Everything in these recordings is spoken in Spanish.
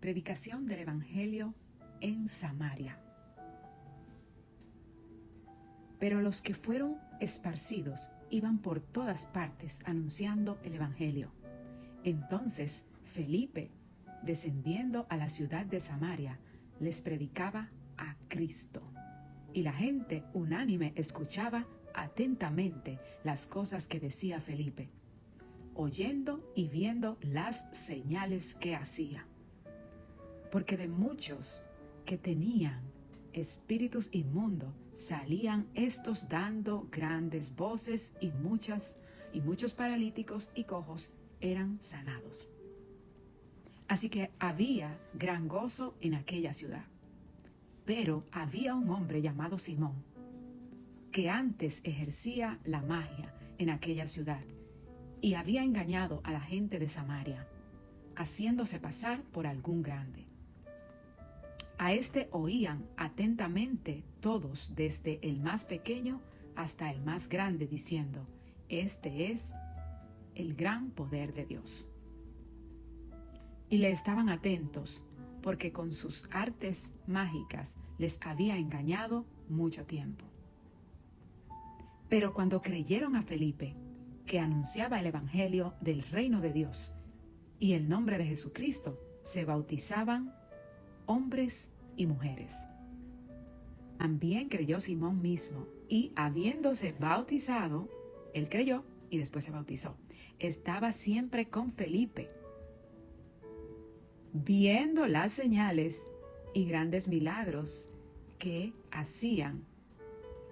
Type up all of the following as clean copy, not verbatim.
Predicación del Evangelio en Samaria. Pero los que fueron esparcidos iban por todas partes anunciando el Evangelio. Entonces Felipe, descendiendo a la ciudad de Samaria, les predicaba a Cristo. Y la gente unánime escuchaba atentamente las cosas que decía Felipe, oyendo y viendo las señales que hacía. Porque de muchos que tenían espíritus inmundos salían estos dando grandes voces, y muchos paralíticos y cojos eran sanados. Así que había gran gozo en aquella ciudad. Pero había un hombre llamado Simón, que antes ejercía la magia en aquella ciudad, y había engañado a la gente de Samaria, haciéndose pasar por algún grande. A este oían atentamente todos, desde el más pequeño hasta el más grande, diciendo: este es el gran poder de Dios. Y le estaban atentos, porque con sus artes mágicas les había engañado mucho tiempo. Pero cuando creyeron a Felipe, que anunciaba el evangelio del reino de Dios y el nombre de Jesucristo, se bautizaban hombres y mujeres. También creyó Simón mismo, y habiéndose bautizado, él creyó y después se bautizó. Estaba siempre con Felipe, viendo las señales y grandes milagros que hacían,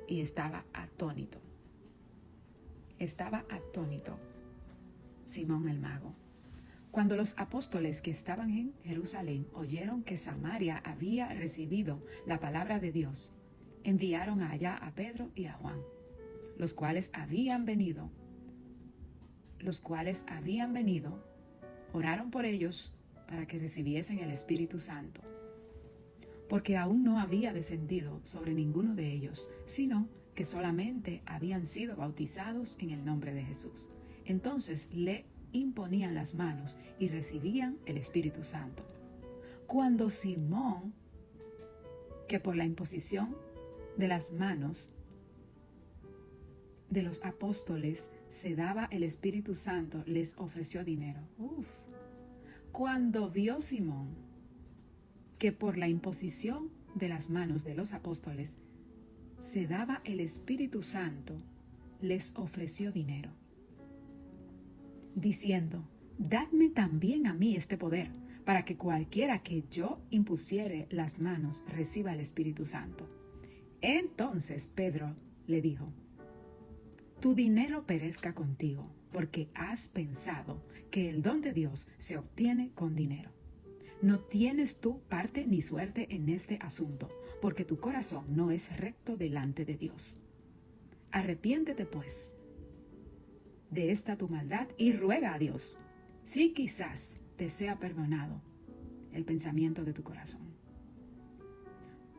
y estaba atónito. Estaba atónito Simón el mago. Cuando los apóstoles que estaban en Jerusalén oyeron que Samaria había recibido la palabra de Dios, enviaron allá a Pedro y a Juan, los cuales habían venido, oraron por ellos para que recibiesen el Espíritu Santo, porque aún no había descendido sobre ninguno de ellos, sino que solamente habían sido bautizados en el nombre de Jesús. Entonces le imponían las manos y recibían el Espíritu Santo. Cuando Simón, que por la imposición de las manos de los apóstoles se daba el Espíritu Santo, les ofreció dinero. Cuando vio Simón que por la imposición de las manos de los apóstoles se daba el Espíritu Santo, les ofreció dinero, diciendo: dadme también a mí este poder, para que cualquiera que yo impusiere las manos reciba el Espíritu Santo. Entonces Pedro le dijo: tu dinero perezca contigo, porque has pensado que el don de Dios se obtiene con dinero. No tienes tú parte ni suerte en este asunto, porque tu corazón no es recto delante de Dios. Arrepiéntete, pues, de esta tu maldad y ruega a Dios, si quizás te sea perdonado el pensamiento de tu corazón.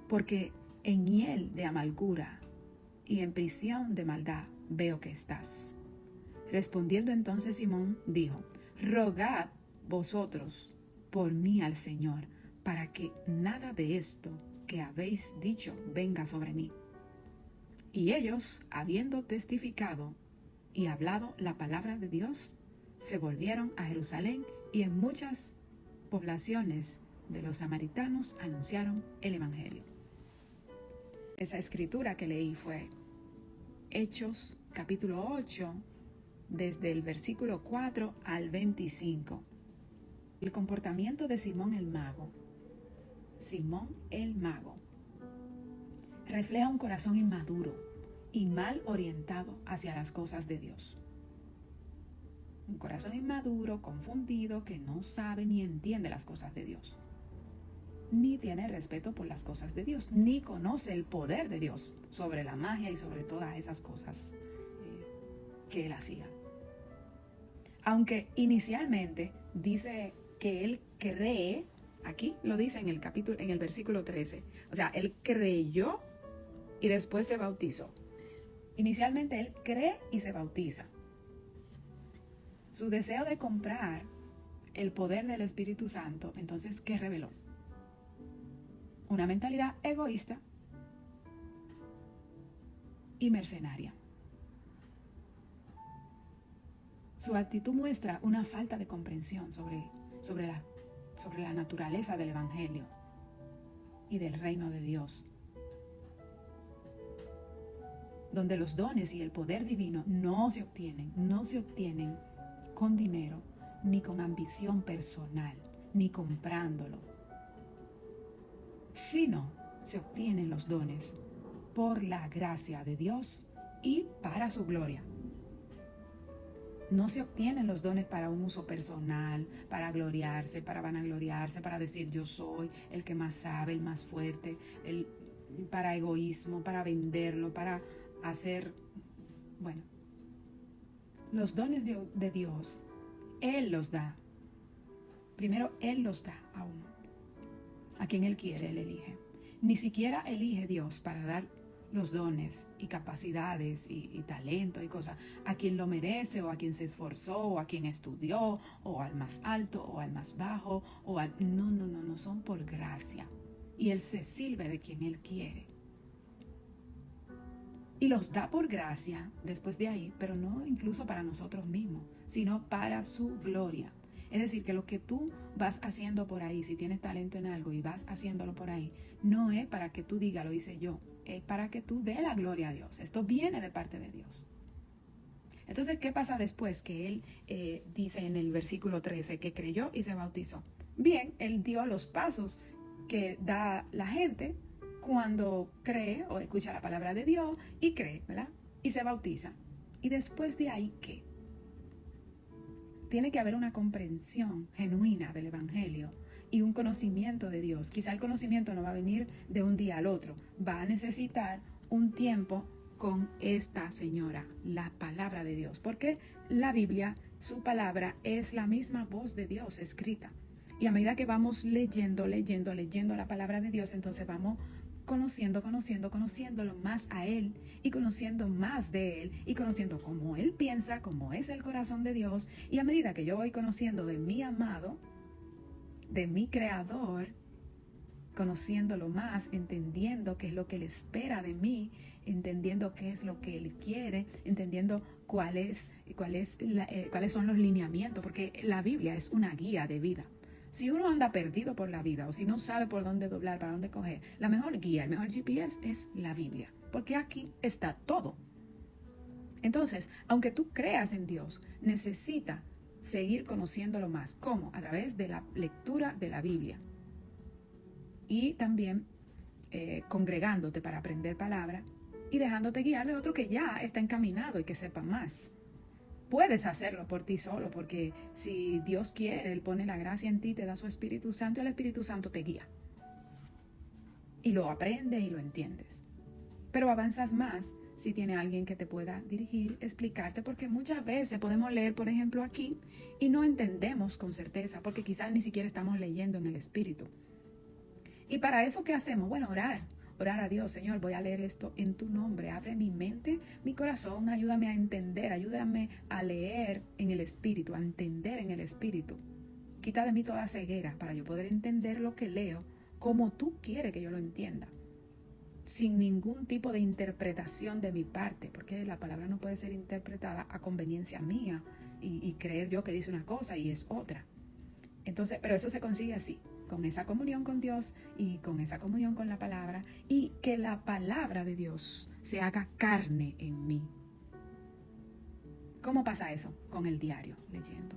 Porque en hiel de amargura y en prisión de maldad veo que estás. Respondiendo entonces Simón dijo: rogad vosotros por mí al Señor, para que nada de esto que habéis dicho venga sobre mí. Y ellos, habiendo testificado y hablado la palabra de Dios, se volvieron a Jerusalén, y en muchas poblaciones de los samaritanos anunciaron el evangelio. Esa escritura que leí fue Hechos capítulo 8, desde el versículo 4 al 25. El comportamiento de Simón el mago. Simón el mago refleja un corazón inmaduro y mal orientado hacia las cosas de Dios. Un corazón inmaduro, confundido, que no sabe ni entiende las cosas de Dios, ni tiene respeto por las cosas de Dios, ni conoce el poder de Dios sobre la magia y sobre todas esas cosas que él hacía. Aunque inicialmente dice que él cree, aquí lo dice en el versículo 13, o sea, él creyó y después se bautizó. Inicialmente él cree y se bautiza. Su deseo de comprar el poder del Espíritu Santo, entonces, ¿qué reveló? Una mentalidad egoísta y mercenaria. Su actitud muestra una falta de comprensión sobre la naturaleza del Evangelio y del reino de Dios, donde los dones y el poder divino no se obtienen con dinero, ni con ambición personal, ni comprándolo, sino se obtienen los dones por la gracia de Dios y para su gloria. No se obtienen los dones para un uso personal, para gloriarse, para vanagloriarse, para decir yo soy el que más sabe, el más fuerte, para egoísmo, para venderlo, para hacer, bueno, los dones de Dios, Él los da. Primero Él los da a uno. A quien Él quiere, Él elige. Ni siquiera elige Dios para dar los dones y capacidades y talento y cosas a quien lo merece o a quien se esforzó o a quien estudió o al más alto o al más bajo o al... No, son por gracia. Y Él se sirve de quien Él quiere. Y los da por gracia después de ahí, pero no incluso para nosotros mismos, sino para su gloria. Es decir, que lo que tú vas haciendo por ahí, si tienes talento en algo y vas haciéndolo por ahí, no es para que tú digas, lo hice yo, es para que tú dé la gloria a Dios. Esto viene de parte de Dios. Entonces, ¿qué pasa después? Que él dice en el versículo 13 que creyó y se bautizó. Bien, él dio los pasos que da la gente cuando cree o escucha la palabra de Dios y cree, ¿verdad? Y se bautiza. Y después de ahí, ¿qué? Tiene que haber una comprensión genuina del Evangelio y un conocimiento de Dios. Quizá el conocimiento no va a venir de un día al otro. Va a necesitar un tiempo con esta señora, la palabra de Dios. Porque la Biblia, su palabra, es la misma voz de Dios escrita. Y a medida que vamos leyendo la palabra de Dios, entonces vamos conociéndolo más a Él y conociendo más de Él y conociendo cómo Él piensa, cómo es el corazón de Dios. Y a medida que yo voy conociendo de mi amado, de mi Creador, conociéndolo más, entendiendo qué es lo que Él espera de mí, entendiendo qué es lo que Él quiere, entendiendo cuáles son los lineamientos, porque la Biblia es una guía de vida. Si uno anda perdido por la vida o si no sabe por dónde doblar, para dónde coger, la mejor guía, el mejor GPS es la Biblia, porque aquí está todo. Entonces, aunque tú creas en Dios, necesita seguir conociéndolo más. ¿Cómo? A través de la lectura de la Biblia. Y también congregándote para aprender palabra y dejándote guiar de otro que ya está encaminado y que sepa más. Puedes hacerlo por ti solo, porque si Dios quiere, Él pone la gracia en ti, te da su Espíritu Santo y el Espíritu Santo te guía. Y lo aprendes y lo entiendes. Pero avanzas más si tiene alguien que te pueda dirigir, explicarte, porque muchas veces podemos leer, por ejemplo, aquí y no entendemos con certeza, porque quizás ni siquiera estamos leyendo en el Espíritu. Y para eso, ¿qué hacemos? Bueno, orar a Dios. Señor, voy a leer esto en tu nombre. Abre mi mente, mi corazón, ayúdame a entender, ayúdame a leer en el Espíritu, a entender en el Espíritu. Quita de mí toda ceguera para yo poder entender lo que leo como tú quieres que yo lo entienda, sin ningún tipo de interpretación de mi parte, porque la palabra no puede ser interpretada a conveniencia mía y creer yo que dice una cosa y es otra. Entonces, pero eso se consigue así, con esa comunión con Dios y con esa comunión con la palabra, y que la palabra de Dios se haga carne en mí. ¿Cómo pasa eso? Con el diario, leyendo,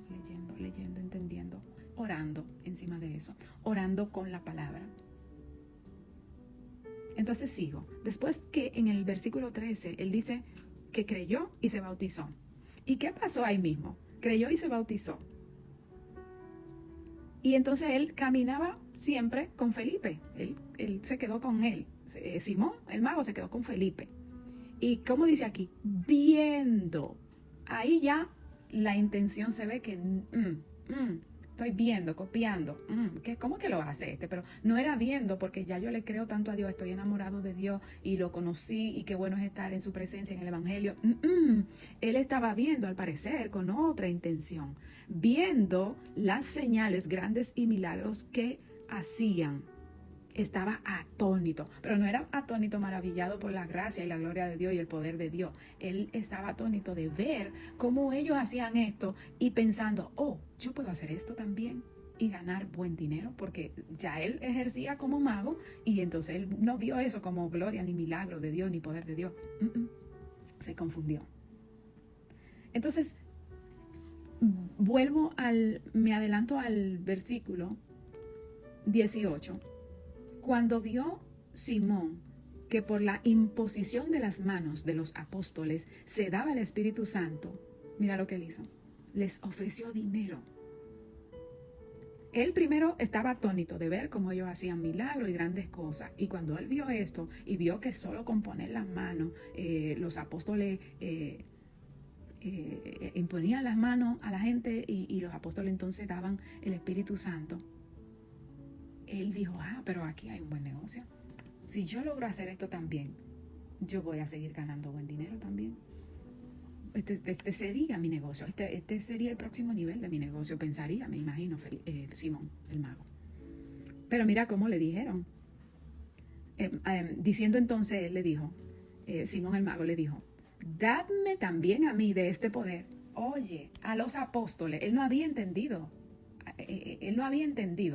entendiendo, orando encima de eso, orando con la palabra. Entonces sigo. Después que en el versículo 13, él dice que creyó y se bautizó. ¿Y qué pasó ahí mismo? Creyó y se bautizó. Y entonces él caminaba siempre con Felipe. Él se quedó con él. Simón, el mago, se quedó con Felipe. Y como dice aquí, viendo. Ahí ya la intención se ve que Estoy viendo, copiando. ¿Cómo que lo hace este? Pero no era viendo, porque ya yo le creo tanto a Dios, estoy enamorado de Dios y lo conocí y qué bueno es estar en su presencia en el Evangelio. Él estaba viendo, al parecer, con otra intención, viendo las señales grandes y milagros que hacían. Estaba atónito, pero no era atónito maravillado por la gracia y la gloria de Dios y el poder de Dios. Él estaba atónito de ver cómo ellos hacían esto y pensando, oh, yo puedo hacer esto también y ganar buen dinero, porque ya él ejercía como mago y entonces él no vio eso como gloria ni milagro de Dios ni poder de Dios. Se confundió. Entonces, me adelanto al versículo 18. Cuando vio Simón que por la imposición de las manos de los apóstoles se daba el Espíritu Santo, mira lo que él hizo. Les ofreció dinero. Él primero estaba atónito de ver cómo ellos hacían milagros y grandes cosas. Y cuando él vio esto y vio que solo con poner las manos, los apóstoles imponían las manos a la gente y los apóstoles entonces daban el Espíritu Santo. Él dijo, pero aquí hay un buen negocio. Si yo logro hacer esto también, yo voy a seguir ganando buen dinero también. Este sería mi negocio. Este sería el próximo nivel de mi negocio, pensaría, me imagino, Simón, el mago. Pero mira cómo le dijeron. Diciendo entonces, él le dijo, Simón el mago le dijo, dadme también a mí de este poder. Oye, a los apóstoles, él no había entendido.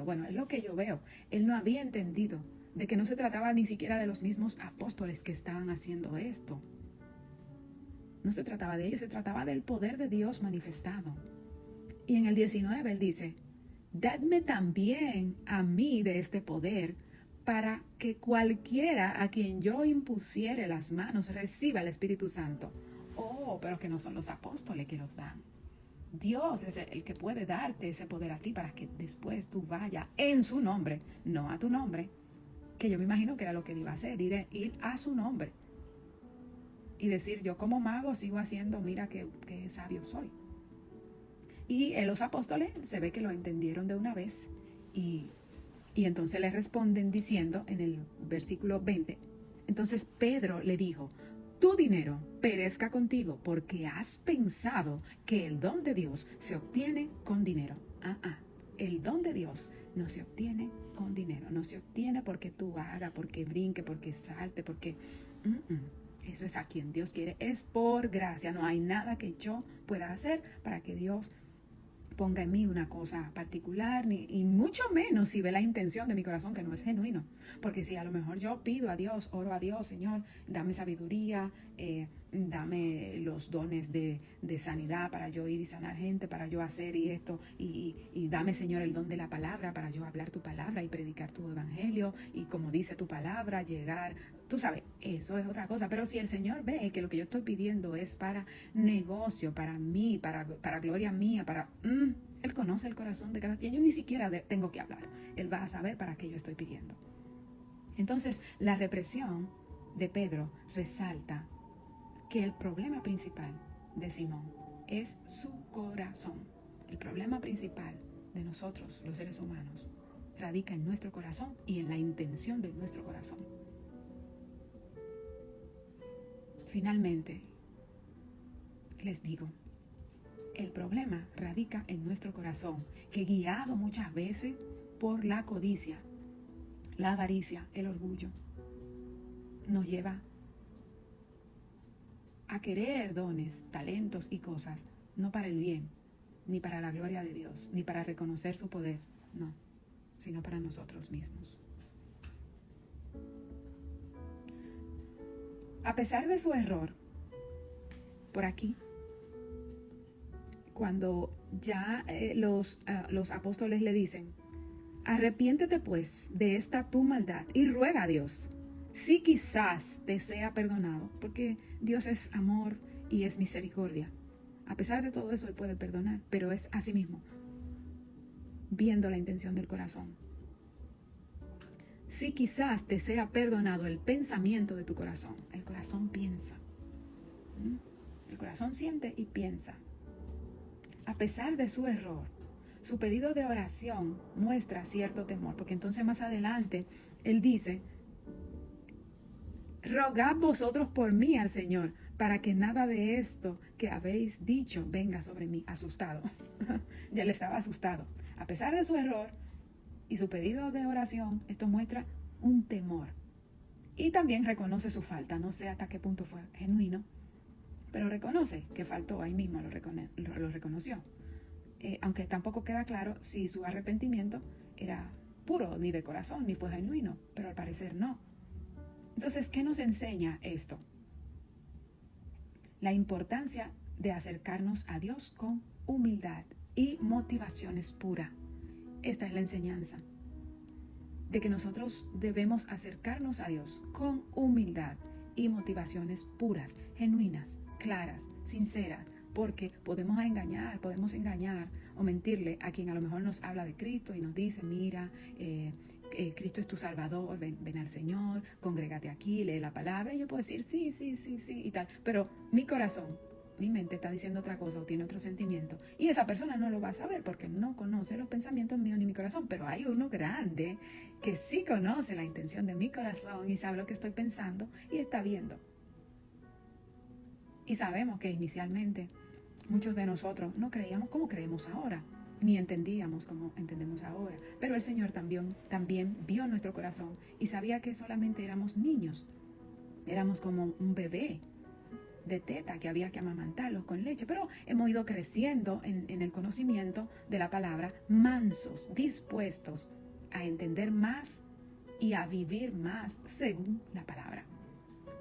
Bueno, es lo que yo veo, él no había entendido de que no se trataba ni siquiera de los mismos apóstoles que estaban haciendo esto. No se trataba de ellos, se trataba del poder de Dios manifestado. Y en el 19 él dice, dadme también a mí de este poder para que cualquiera a quien yo impusiere las manos reciba el Espíritu Santo. Oh, pero que no son los apóstoles que los dan. Dios es el que puede darte ese poder a ti para que después tú vayas en su nombre, no a tu nombre, que yo me imagino que era lo que él iba a hacer, ir a su nombre y decir, yo como mago sigo haciendo, mira qué sabio soy. Y los apóstoles se ve que lo entendieron de una vez y entonces le responden diciendo en el versículo 20, entonces Pedro le dijo, tu dinero perezca contigo porque has pensado que el don de Dios se obtiene con dinero. El don de Dios no se obtiene con dinero, no se obtiene porque tú hagas, porque brinque, porque salte, porque... Eso es a quien Dios quiere, es por gracia, no hay nada que yo pueda hacer para que Dios ponga en mí una cosa particular, y mucho menos si ve la intención de mi corazón que no es genuino. Porque si a lo mejor yo pido a Dios, oro a Dios, Señor, dame sabiduría, dame los dones de sanidad para yo ir y sanar gente, para yo hacer y esto, y dame, Señor, el don de la palabra para yo hablar tu palabra y predicar tu evangelio, y como dice tu palabra, llegar, tú sabes, eso es otra cosa. Pero si el Señor ve que lo que yo estoy pidiendo es para negocio, para mí, para gloria mía, Él conoce el corazón de cada quien. Yo ni siquiera tengo que hablar. Él va a saber para qué yo estoy pidiendo. Entonces, la represión de Pedro resalta que el problema principal de Simón es su corazón. El problema principal de nosotros, los seres humanos, radica en nuestro corazón y en la intención de nuestro corazón. Finalmente, les digo, el problema radica en nuestro corazón, que guiado muchas veces por la codicia, la avaricia, el orgullo, nos lleva a querer dones, talentos y cosas, no para el bien, ni para la gloria de Dios, ni para reconocer su poder, no, sino para nosotros mismos. A pesar de su error, por aquí, cuando ya los apóstoles le dicen, arrepiéntete pues de esta tu maldad y ruega a Dios, si quizás te sea perdonado, porque Dios es amor y es misericordia. A pesar de todo eso, Él puede perdonar, pero es así mismo, viendo la intención del corazón. Si quizás te sea perdonado el pensamiento de tu corazón, el corazón piensa, el corazón siente y piensa. A pesar de su error, su pedido de oración muestra cierto temor, porque entonces más adelante él dice, rogad vosotros por mí al Señor, para que nada de esto que habéis dicho venga sobre mí. Asustado. Ya él estaba asustado. A pesar de su error y su pedido de oración, esto muestra un temor. Y también reconoce su falta. No sé hasta qué punto fue genuino, pero reconoce que faltó. Ahí mismo lo reconoció. Aunque tampoco queda claro si su arrepentimiento era puro, ni de corazón, ni fue genuino, pero al parecer no. Entonces, ¿qué nos enseña esto? La importancia de acercarnos a Dios con humildad y motivaciones puras. Esta es la enseñanza, de que nosotros debemos acercarnos a Dios con humildad y motivaciones puras, genuinas, claras, sinceras, porque podemos engañar o mentirle a quien a lo mejor nos habla de Cristo y nos dice, mira, Cristo es tu Salvador, ven al Señor, congrégate aquí, lee la palabra, y yo puedo decir sí, y tal, pero mi corazón, mi mente está diciendo otra cosa o tiene otro sentimiento, y esa persona no lo va a saber porque no conoce los pensamientos míos ni mi corazón, pero hay uno grande que sí conoce la intención de mi corazón y sabe lo que estoy pensando y está viendo. Y sabemos que inicialmente muchos de nosotros no creíamos como creemos ahora, ni entendíamos como entendemos ahora. Pero el Señor también vio nuestro corazón y sabía que solamente éramos niños. Éramos como un bebé de teta que había que amamantarlos con leche. Pero hemos ido creciendo en el conocimiento de la palabra, mansos, dispuestos a entender más y a vivir más según la palabra.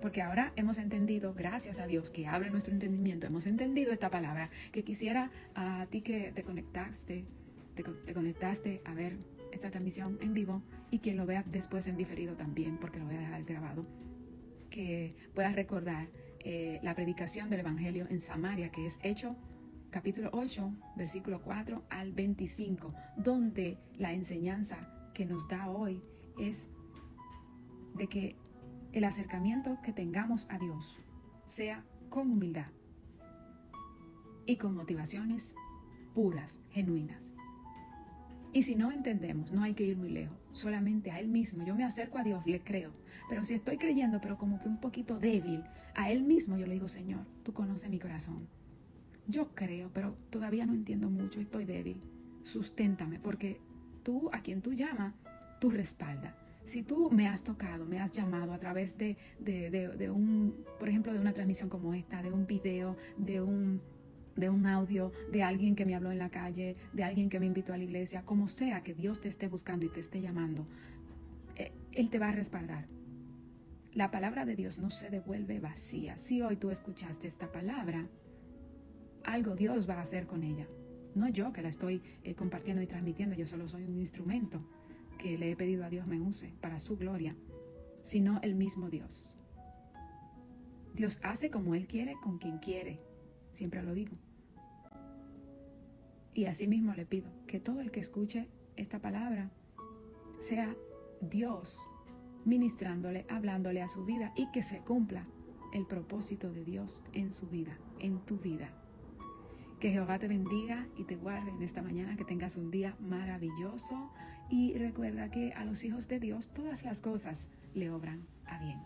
Porque ahora hemos entendido, gracias a Dios que abre nuestro entendimiento, hemos entendido esta palabra, que quisiera a ti que te conectaste a ver esta transmisión en vivo y quien lo vea después en diferido también, porque lo voy a dejar grabado, que puedas recordar la predicación del Evangelio en Samaria, que es Hechos capítulo 8, versículo 4 al 25, donde la enseñanza que nos da hoy es de que el acercamiento que tengamos a Dios sea con humildad y con motivaciones puras, genuinas. Y si no entendemos, no hay que ir muy lejos, solamente a Él mismo. Yo me acerco a Dios, le creo, pero si estoy creyendo, pero como que un poquito débil, a Él mismo yo le digo, Señor, tú conoces mi corazón. Yo creo, pero todavía no entiendo mucho, estoy débil. Susténtame, porque tú, a quien tú llamas, tú respaldas. Si tú me has tocado, me has llamado a través de un, por ejemplo, de una transmisión como esta, de un video, de un audio, de alguien que me habló en la calle, de alguien que me invitó a la iglesia, como sea que Dios te esté buscando y te esté llamando, Él te va a respaldar. La palabra de Dios no se devuelve vacía. Si hoy tú escuchaste esta palabra, algo Dios va a hacer con ella. No yo que la estoy compartiendo y transmitiendo, yo solo soy un instrumento que le he pedido a Dios me use para su gloria, sino el mismo Dios. Dios hace como Él quiere con quien quiere, siempre lo digo. Y así mismo le pido que todo el que escuche esta palabra sea Dios ministrándole, hablándole a su vida y que se cumpla el propósito de Dios en su vida, en tu vida. Que Jehová te bendiga y te guarde en esta mañana, que tengas un día maravilloso y recuerda que a los hijos de Dios todas las cosas le obran a bien.